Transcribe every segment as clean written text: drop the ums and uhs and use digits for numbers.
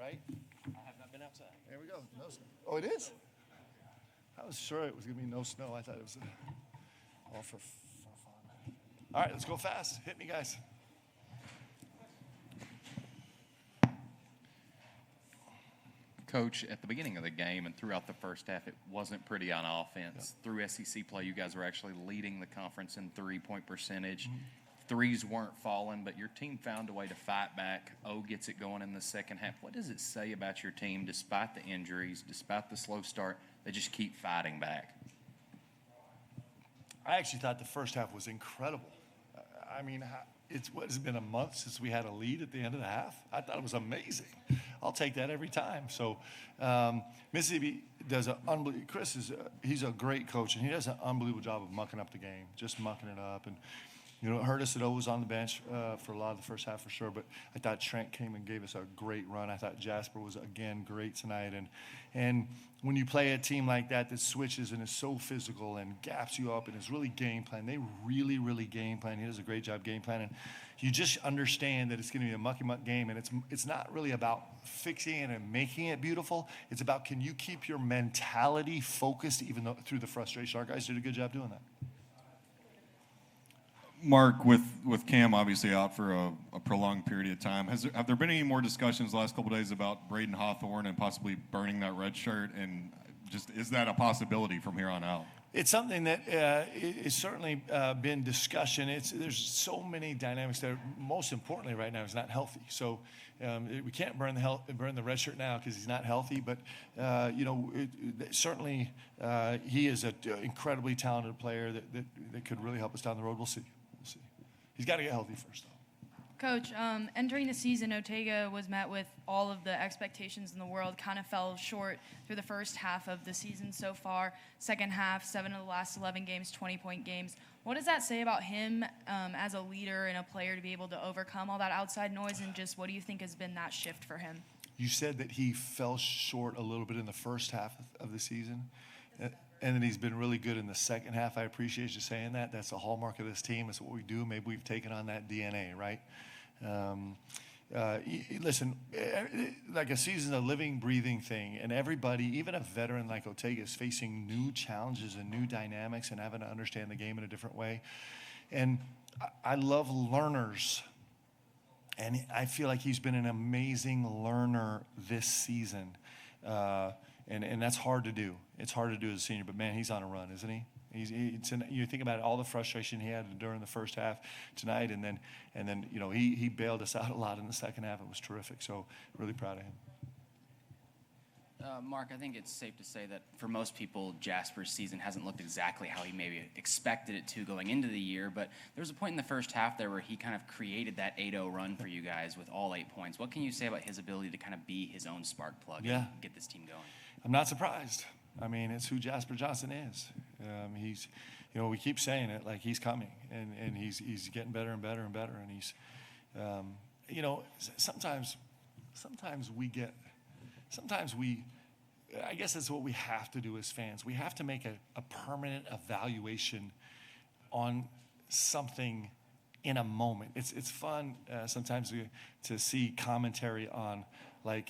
right? I have not been outside. There we go. No snow. Oh, it is? I was sure it was going to be no snow. I thought it was all for fun. All right, let's go fast. Hit me, guys. Coach, at the beginning of the game and throughout the first half, it wasn't pretty on offense. Yeah. Through SEC play, you guys were actually leading the conference in three-point percentage. Mm-hmm. Threes weren't falling, but your team found a way to fight back. O gets it going in the second half. What does it say about your team, despite the injuries, despite the slow start, they just keep fighting back? I actually thought the first half was incredible. I mean, it's been a month since we had a lead at the end of the half. I thought it was amazing. I'll take that every time. So Mississippi does an unbelievable. He's a great coach, and he does an unbelievable job of mucking up the game, just mucking it up. And you know, it hurt us that O was on the bench for a lot of the first half for sure. But I thought Trent came and gave us a great run. I thought Jasper was again great tonight. And when you play a team like that switches and is so physical and gaps you up and is really game plan, they really, really game plan. He does a great job game planning. You just understand that it's going to be a mucky-muck game, and it's not really about fixing it and making it beautiful. It's about, can you keep your mentality focused even though through the frustration? Our guys did a good job doing that. Mark, with Cam obviously out for a prolonged period of time, have there been any more discussions the last couple of days about Braden Hawthorne and possibly burning that red shirt? And just, is that a possibility from here on out? It's something that it's certainly been discussion. There's so many dynamics that, most importantly right now, he's not healthy. So we can't burn the red shirt now because he's not healthy. But certainly he is an incredibly talented player that could really help us down the road. We'll see. He's got to get healthy first, though. Coach, entering the season, Otega was met with all of the expectations in the world, kind of fell short through the first half of the season so far. Second half, 7 of the last 11 games, 20-point games. What does that say about him as a leader and a player to be able to overcome all that outside noise, and just what do you think has been that shift for him? You said that he fell short a little bit in the first half of the season. And then he's been really good in the second half. I appreciate you saying that. That's a hallmark of this team. It's what we do. Maybe we've taken on that DNA, right? Listen, like a season's a living, breathing thing. And everybody, even a veteran like Otega, is facing new challenges and new dynamics and having to understand the game in a different way. And I love learners. And I feel like he's been an amazing learner this season. And that's hard to do. It's hard to do as a senior, but man, he's on a run, isn't he? You think about all the frustration he had during the first half tonight, and then you know he bailed us out a lot in the second half. It was terrific. So really proud of him. Mark, I think it's safe to say that for most people, Jasper's season hasn't looked exactly how he maybe expected it to going into the year, but there was a point in the first half there where he kind of created that 8-0 run for you guys with all 8 points. What can you say about his ability to kind of be his own spark plug and get this team going? I'm not surprised. I mean, it's who Jasper Johnson is. He's, you know, we keep saying it like he's coming, and he's getting better and better and better, and he's, you know, sometimes we, I guess that's what we have to do as fans. We have to make a permanent evaluation on something in a moment. It's fun sometimes to see commentary on, like,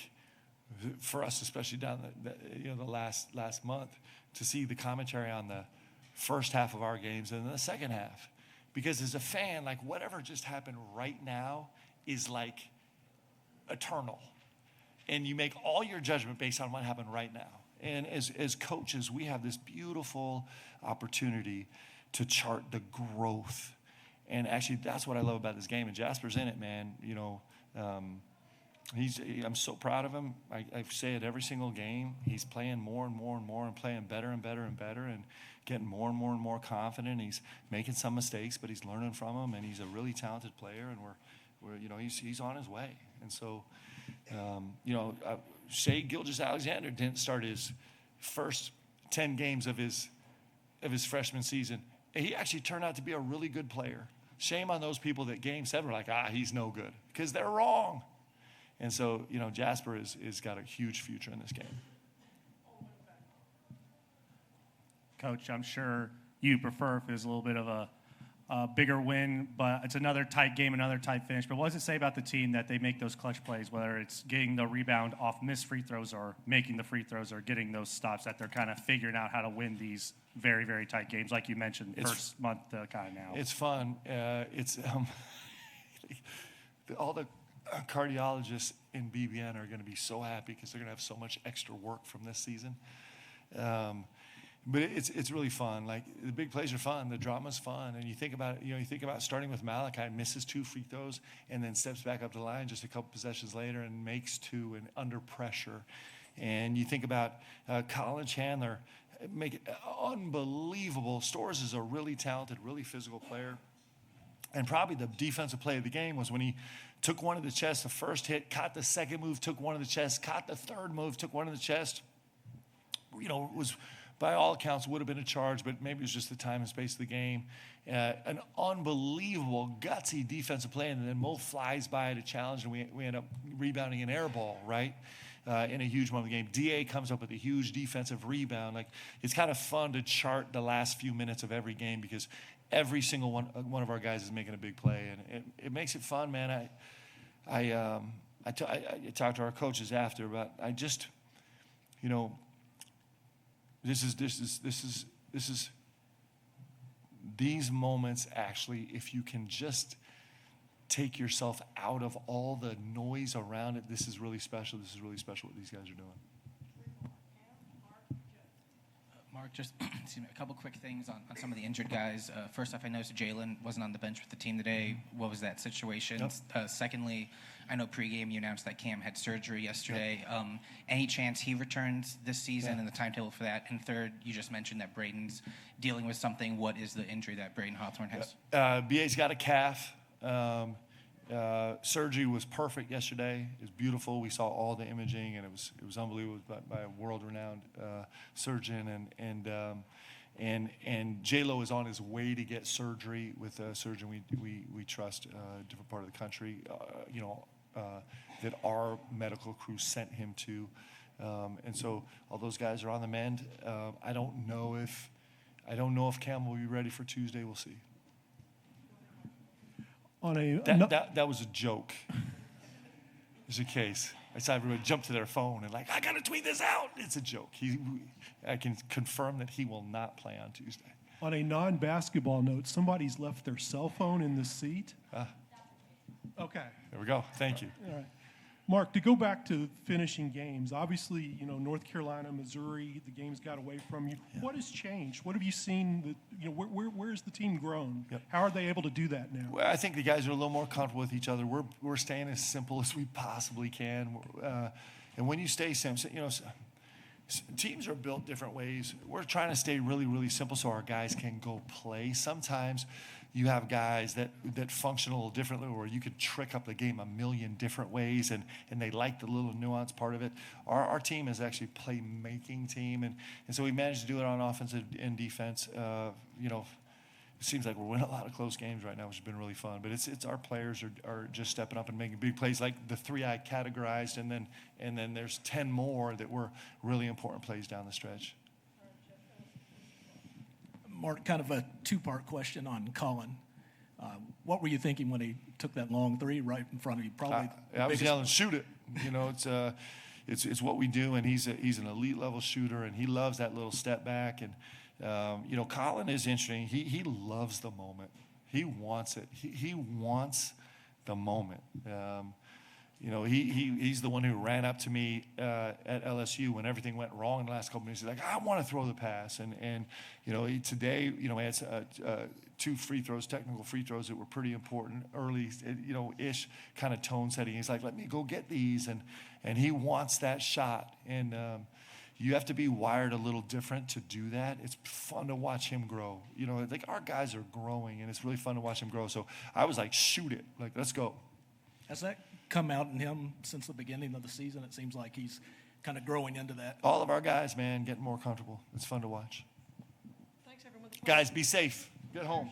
for us, especially down the last month, to see the commentary on the first half of our games and then the second half. Because as a fan, like, whatever just happened right now is like eternal. And you make all your judgment based on what happened right now. And as coaches, we have this beautiful opportunity to chart the growth. And actually, that's what I love about this game. And Jasper's in it, man. You know, I'm so proud of him. I say it every single game. He's playing more and more and more and playing better and better and better and getting more and more and more confident. He's making some mistakes, but he's learning from them. And he's a really talented player. And we're you know, he's on his way. And so, you know, Shea Gilgeous-Alexander didn't start his first 10 games of his freshman season. He actually turned out to be a really good player. Shame on those people that game 7 were like, he's no good, because they're wrong. And so, you know, Jasper is got a huge future in this game. Coach, I'm sure you prefer if there's a little bit of a bigger win, but it's another tight game, another tight finish. But what does it say about the team that they make those clutch plays, whether it's getting the rebound off missed free throws or making the free throws or getting those stops, that they're kind of figuring out how to win these very, very tight games, like you mentioned, first month to kind of now? It's fun. All the cardiologists in BBN are going to be so happy because they're going to have so much extra work from this season. But it's really fun. Like, the big plays are fun. The drama's fun. And you think about it, you think about starting with Malachi, misses 2 free throws, and then steps back up the line just a couple possessions later and makes 2 and under pressure. And you think about Colin Chandler, make it unbelievable. Storrs is a really talented, really physical player. And probably the defensive play of the game was when he took one to the chest, the first hit, caught the second move, took one to the chest, caught the third move, took one to the chest. It was, by all accounts, would have been a charge, but maybe it was just the time and space of the game. An unbelievable, gutsy defensive play, and then Mo flies by at a challenge, and we end up rebounding an air ball, right? In a huge moment of the game. DA comes up with a huge defensive rebound. Like, it's kind of fun to chart the last few minutes of every game because every single one of our guys is making a big play, and it makes it fun, man. I talked to our coaches after, but I just, this is these moments, actually, if you can just take yourself out of all the noise around it, this is really special. This is really special what these guys are doing. Mark, just a couple quick things on some of the injured guys. First off, I noticed Jalen wasn't on the bench with the team today. What was that situation? Yep. Secondly, I know pregame you announced that Cam had surgery yesterday. Yep. Any chance he returns this season and the timetable for that? And third, you just mentioned that Braden's dealing with something. What is the injury that Braden Hawthorne has? BA's got a calf. Surgery was perfect yesterday. It was beautiful. We saw all the imaging, and it was unbelievable by a world-renowned surgeon. And J-Lo is on his way to get surgery with a surgeon we trust, a different part of the country, that our medical crew sent him to. And so all those guys are on the mend. I don't know if Cam will be ready for Tuesday. We'll see. That was a joke. It's a case. I saw everybody jump to their phone and I got to tweet this out. It's a joke. I can confirm that he will not play on Tuesday. On a non-basketball note, somebody's left their cell phone in the seat. Okay. There we go. Thank you. All right. Mark, to go back to finishing games, obviously, North Carolina, Missouri, the games got away from you. Yeah. What has changed? What have you seen? Where has the team grown? Yep. How are they able to do that now? Well, I think the guys are a little more comfortable with each other. We're staying as simple as we possibly can. And when you stay simple, teams are built different ways. We're trying to stay really, really simple so our guys can go play. Sometimes you have guys that function a little differently, or you could trick up the game a million different ways, and they like the little nuance part of it. Our team is actually a playmaking team, and so we managed to do it on offense and defense. It seems like we're winning a lot of close games right now, which has been really fun. But it's our players are just stepping up and making big plays, like the 3 I categorized, and then there's 10 more that were really important plays down the stretch. Mark, kind of a 2-part question on Colin. What were you thinking when he took that long 3 right in front of you? Probably. I was yelling, "Shoot it!" It's what we do, and he's an elite level shooter, and he loves that little step back. And Colin is interesting. He loves the moment. He wants it. He wants the moment. He's the one who ran up to me at LSU when everything went wrong in the last couple minutes. He's like, I want to throw the pass. And today, he had 2 free throws, technical free throws that were pretty important early, ish kind of tone setting. He's like, let me go get these. And he wants that shot. And you have to be wired a little different to do that. It's fun to watch him grow. Our guys are growing, and it's really fun to watch him grow. So I was like, shoot it. Let's go. Has that come out in him since the beginning of the season? It seems like he's kind of growing into that. All of our guys, man, getting more comfortable. It's fun to watch. Thanks, everyone. Guys, be safe. Get home.